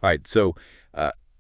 All right, so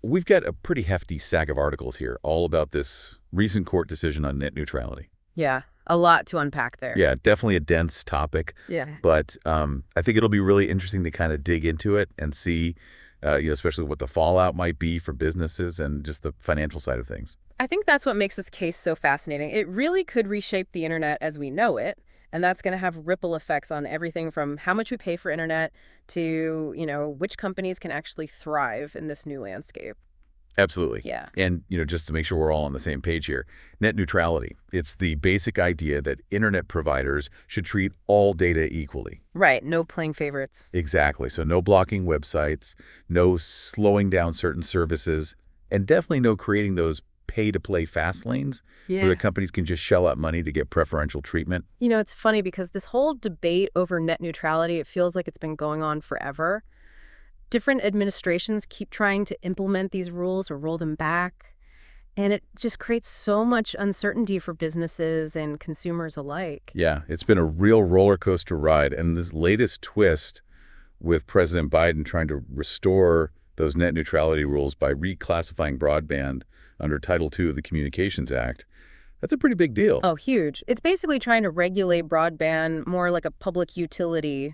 we've got a pretty hefty stack of articles here, all about this recent court decision on net neutrality. Yeah, a lot to unpack there. Yeah, definitely a dense topic, Yeah. but I think it'll be really interesting to kind of dig into it and see, especially what the fallout might be for businesses and just the financial side of things. I think that's what makes this case so fascinating. It really could reshape the internet as we know it, and that's going to have ripple effects on everything from how much we pay for internet to, which companies can actually thrive in this new landscape. Absolutely. Yeah. And, just to make sure we're all on the same page here, net neutrality, it's the basic idea that internet providers should treat all data equally. Right, no playing favorites. Exactly. So no blocking websites, no slowing down certain services, and definitely no creating those pay-to-play fast lanes where Yeah. the companies can just shell out money to get preferential treatment. It's funny because this whole debate over net neutrality, it feels like it's been going on forever. Different administrations keep trying to implement these rules or roll them back, and it just creates so much uncertainty for businesses and consumers alike. Yeah, it's been a real roller coaster ride. And this latest twist with President Biden trying to restore those net neutrality rules by reclassifying broadband under Title II of the Communications Act, that's a pretty big deal. Oh, huge. It's basically trying to regulate broadband more like a public utility,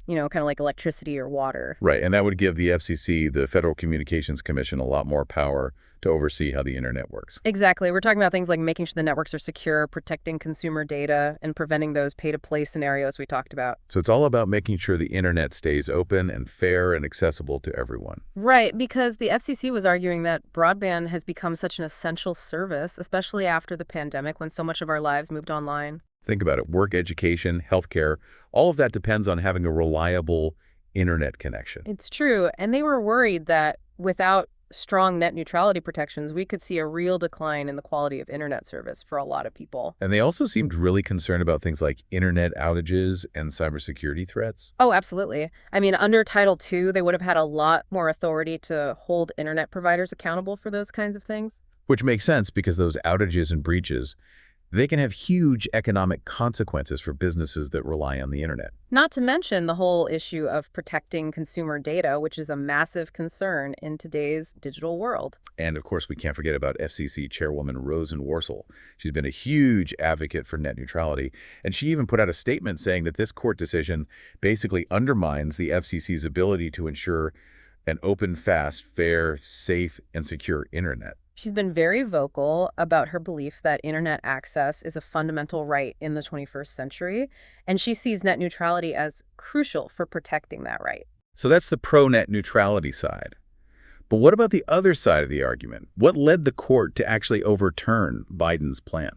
kind of like electricity or water. Right, and that would give the FCC, the Federal Communications Commission, a lot more power to oversee how the internet works. Exactly. We're talking about things like making sure the networks are secure, protecting consumer data, and preventing those pay-to-play scenarios we talked about. So it's all about making sure the internet stays open and fair and accessible to everyone. Right, because the FCC was arguing that broadband has become such an essential service, especially after the pandemic when so much of our lives moved online. Think about it. Work, education, healthcare, all of that depends on having a reliable internet connection. It's true, and they were worried that without strong net neutrality protections, we could see a real decline in the quality of internet service for a lot of people. And they also seemed really concerned about things like internet outages and cybersecurity threats. Oh, absolutely. I mean, under Title II, they would have had a lot more authority to hold internet providers accountable for those kinds of things. Which makes sense because those outages and breaches, they can have huge economic consequences for businesses that rely on the internet. Not to mention the whole issue of protecting consumer data, which is a massive concern in today's digital world. And of course, we can't forget about FCC Chairwoman Rosenworcel. She's been a huge advocate for net neutrality, and she even put out a statement saying that this court decision basically undermines the FCC's ability to ensure an open, fast, fair, safe, and secure internet. She's been very vocal about her belief that internet access is a fundamental right in the 21st century, and she sees net neutrality as crucial for protecting that right. So that's the pro-net neutrality side. But what about the other side of the argument? What led the court to actually overturn Biden's plan?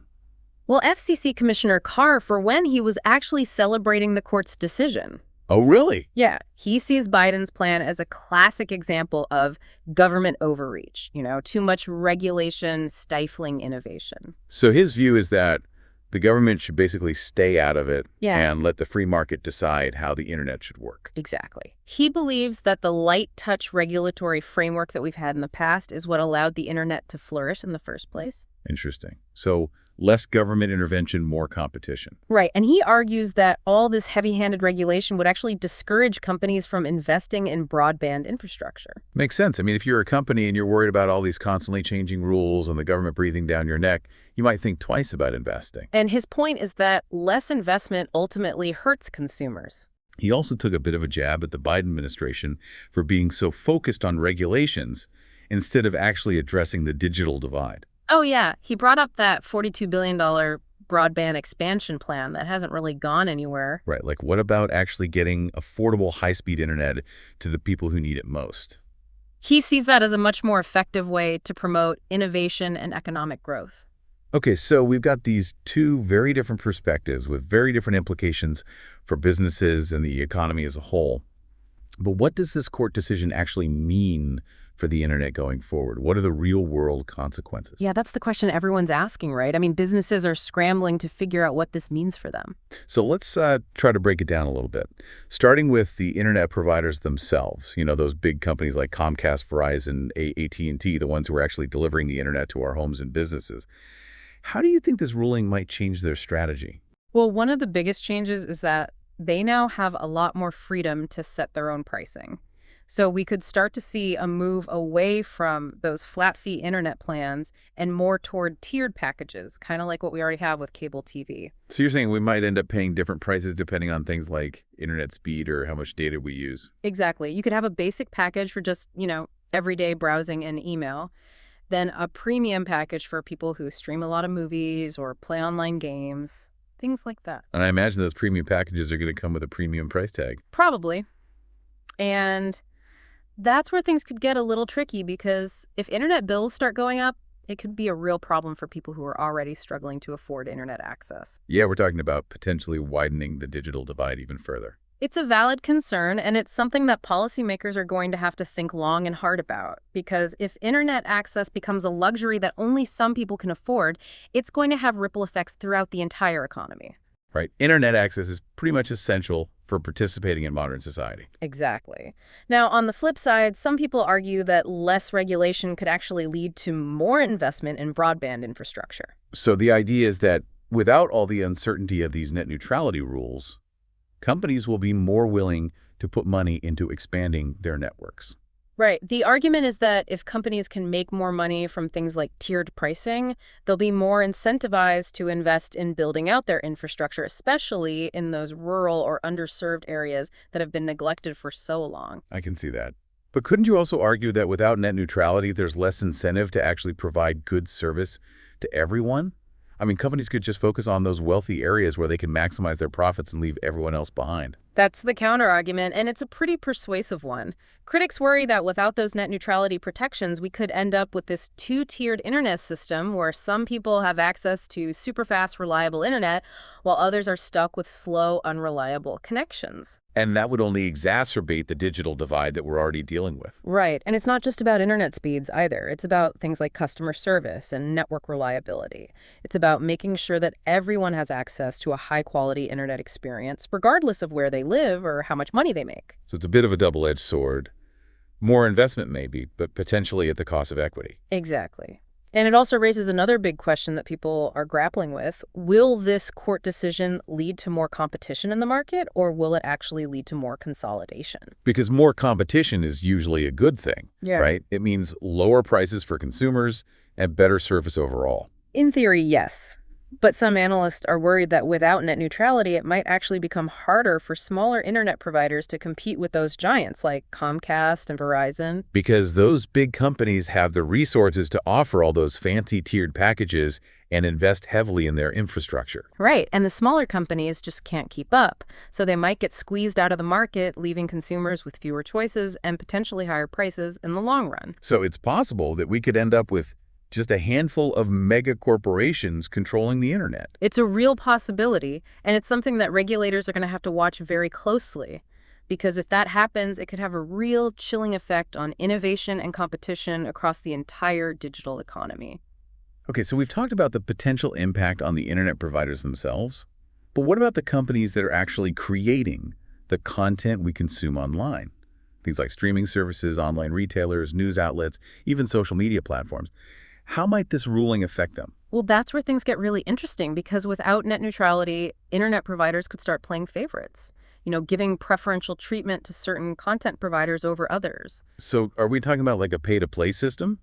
Well, FCC Commissioner Carr, for when he was actually celebrating the court's decision. Oh, really? Yeah, he sees Biden's plan as a classic example of government overreach, too much regulation, stifling innovation. So his view is that the government should basically stay out of it Yeah. and let the free market decide how the internet should work. Exactly. He believes that the light touch regulatory framework that we've had in the past is what allowed the internet to flourish in the first place. Interesting. So less government intervention, more competition. Right. And he argues that all this heavy-handed regulation would actually discourage companies from investing in broadband infrastructure. Makes sense. I mean, if you're a company and you're worried about all these constantly changing rules and the government breathing down your neck, you might think twice about investing. And his point is that less investment ultimately hurts consumers. He also took a bit of a jab at the Biden administration for being so focused on regulations instead of actually addressing the digital divide. Oh, yeah. He brought up that $42 billion broadband expansion plan that hasn't really gone anywhere. Right. Like, what about actually getting affordable high-speed internet to the people who need it most? He sees that as a much more effective way to promote innovation and economic growth. Okay, so we've got these two very different perspectives with very different implications for businesses and the economy as a whole. But what does this court decision actually mean for the internet going forward? What are the real-world consequences? Yeah, that's the question everyone's asking, right? I mean, businesses are scrambling to figure out what this means for them. So let's try to break it down a little bit. Starting with the internet providers themselves, those big companies like Comcast, Verizon, AT&T, the ones who are actually delivering the internet to our homes and businesses. How do you think this ruling might change their strategy? Well, one of the biggest changes is that they now have a lot more freedom to set their own pricing. So we could start to see a move away from those flat fee internet plans and more toward tiered packages, kind of like what we already have with cable TV. So you're saying we might end up paying different prices depending on things like internet speed or how much data we use? Exactly. You could have a basic package for just, everyday browsing and email, then a premium package for people who stream a lot of movies or play online games, things like that. And I imagine those premium packages are going to come with a premium price tag. Probably. And that's where things could get a little tricky because if internet bills start going up, it could be a real problem for people who are already struggling to afford internet access. Yeah, we're talking about potentially widening the digital divide even further. It's a valid concern, and it's something that policymakers are going to have to think long and hard about. Because if internet access becomes a luxury that only some people can afford, it's going to have ripple effects throughout the entire economy. Right. Internet access is pretty much essential for participating in modern society. Exactly. Now, on the flip side, some people argue that less regulation could actually lead to more investment in broadband infrastructure. So the idea is that without all the uncertainty of these net neutrality rules, companies will be more willing to put money into expanding their networks. Right. The argument is that if companies can make more money from things like tiered pricing, they'll be more incentivized to invest in building out their infrastructure, especially in those rural or underserved areas that have been neglected for so long. I can see that. But couldn't you also argue that without net neutrality, there's less incentive to actually provide good service to everyone? I mean, companies could just focus on those wealthy areas where they can maximize their profits and leave everyone else behind. That's the counter-argument, and it's a pretty persuasive one. Critics worry that without those net neutrality protections, we could end up with this two-tiered internet system where some people have access to super-fast, reliable internet, while others are stuck with slow, unreliable connections. And that would only exacerbate the digital divide that we're already dealing with. Right, and it's not just about internet speeds either. It's about things like customer service and network reliability. It's about making sure that everyone has access to a high-quality internet experience, regardless of where they live or how much money they make. So it's a bit of a double-edged sword. More investment maybe, but potentially at the cost of equity. Exactly. And it also raises another big question that people are grappling with. Will this court decision lead to more competition in the market, or will it actually lead to more consolidation? Because more competition is usually a good thing, Yeah. right? It means lower prices for consumers and better service overall. In theory, yes. But some analysts are worried that without net neutrality, it might actually become harder for smaller internet providers to compete with those giants like Comcast and Verizon. Because those big companies have the resources to offer all those fancy tiered packages and invest heavily in their infrastructure. Right, and the smaller companies just can't keep up, so they might get squeezed out of the market, leaving consumers with fewer choices and potentially higher prices in the long run. So it's possible that we could end up with just a handful of mega corporations controlling the internet. It's a real possibility, and it's something that regulators are going to have to watch very closely. Because if that happens, it could have a real chilling effect on innovation and competition across the entire digital economy. Okay, so we've talked about the potential impact on the internet providers themselves, but what about the companies that are actually creating the content we consume online? Things like streaming services, online retailers, news outlets, even social media platforms. How might this ruling affect them? Well, that's where things get really interesting because without net neutrality, internet providers could start playing favorites, giving preferential treatment to certain content providers over others. So are we talking about like a pay-to-play system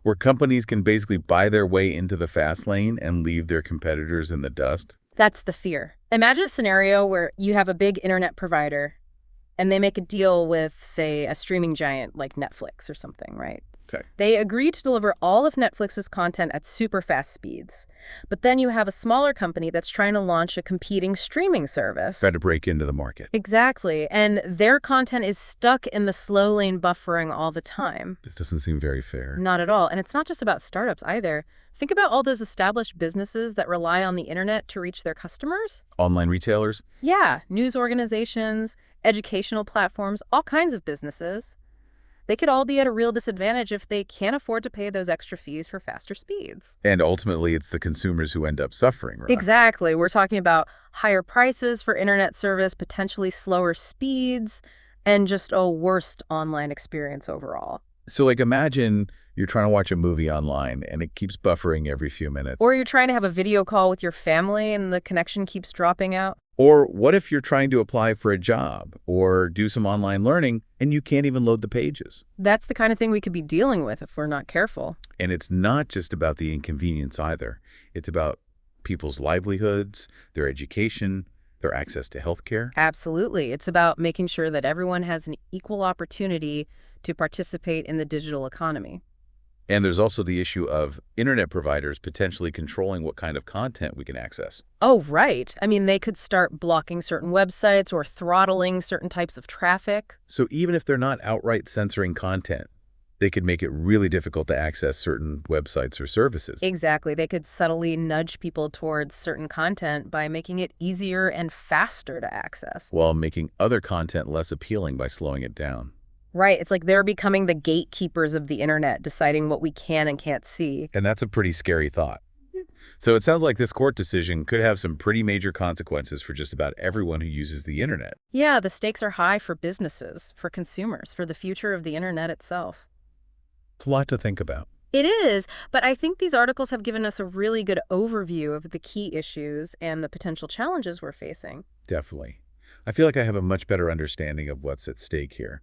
where companies can basically buy their way into the fast lane and leave their competitors in the dust? That's the fear. Imagine a scenario where you have a big internet provider and they make a deal with, say, a streaming giant like Netflix or something, right? Okay. They agree to deliver all of Netflix's content at super fast speeds. But then you have a smaller company that's trying to launch a competing streaming service. Try to break into the market. Exactly. And their content is stuck in the slow lane buffering all the time. This doesn't seem very fair. Not at all. And it's not just about startups either. Think about all those established businesses that rely on the internet to reach their customers. Online retailers? Yeah, news organizations, educational platforms, all kinds of businesses. They could all be at a real disadvantage if they can't afford to pay those extra fees for faster speeds. And ultimately, it's the consumers who end up suffering, right? Exactly. We're talking about higher prices for internet service, potentially slower speeds, and just a worse online experience overall. So imagine you're trying to watch a movie online and it keeps buffering every few minutes. Or you're trying to have a video call with your family and the connection keeps dropping out. Or what if you're trying to apply for a job or do some online learning and you can't even load the pages? That's the kind of thing we could be dealing with if we're not careful. And it's not just about the inconvenience either. It's about people's livelihoods, their education, their access to healthcare. Absolutely. It's about making sure that everyone has an equal opportunity to participate in the digital economy. And there's also the issue of internet providers potentially controlling what kind of content we can access. Oh, right. I mean, they could start blocking certain websites or throttling certain types of traffic. So even if they're not outright censoring content, they could make it really difficult to access certain websites or services, Exactly. They could subtly nudge people towards certain content by making it easier and faster to access. while making other content less appealing by slowing it down. Right. It's like they're becoming the gatekeepers of the internet, deciding what we can and can't see. And that's a pretty scary thought. So it sounds like this court decision could have some pretty major consequences for just about everyone who uses the internet. Yeah, the stakes are high for businesses, for consumers, for the future of the internet itself. It's a lot to think about. It is, but I think these articles have given us a really good overview of the key issues and the potential challenges we're facing. Definitely. I feel like I have a much better understanding of what's at stake here.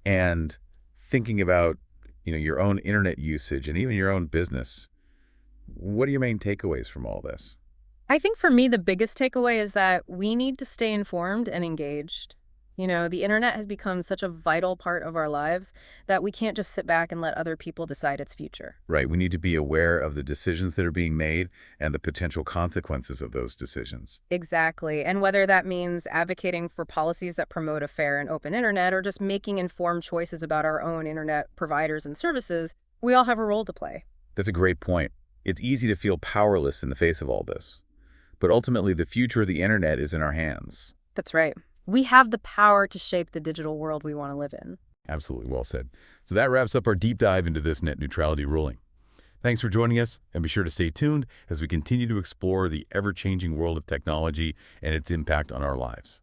And thinking about, your own internet usage and even your own business, what are your main takeaways from all this? I think for me, the biggest takeaway is that we need to stay informed and engaged. The internet has become such a vital part of our lives that we can't just sit back and let other people decide its future. Right. We need to be aware of the decisions that are being made and the potential consequences of those decisions. Exactly. And whether that means advocating for policies that promote a fair and open internet or just making informed choices about our own internet providers and services, we all have a role to play. That's a great point. It's easy to feel powerless in the face of all this. But ultimately, the future of the internet is in our hands. That's right. We have the power to shape the digital world we want to live in. Absolutely well said. So that wraps up our deep dive into this net neutrality ruling. Thanks for joining us, and be sure to stay tuned as we continue to explore the ever-changing world of technology and its impact on our lives.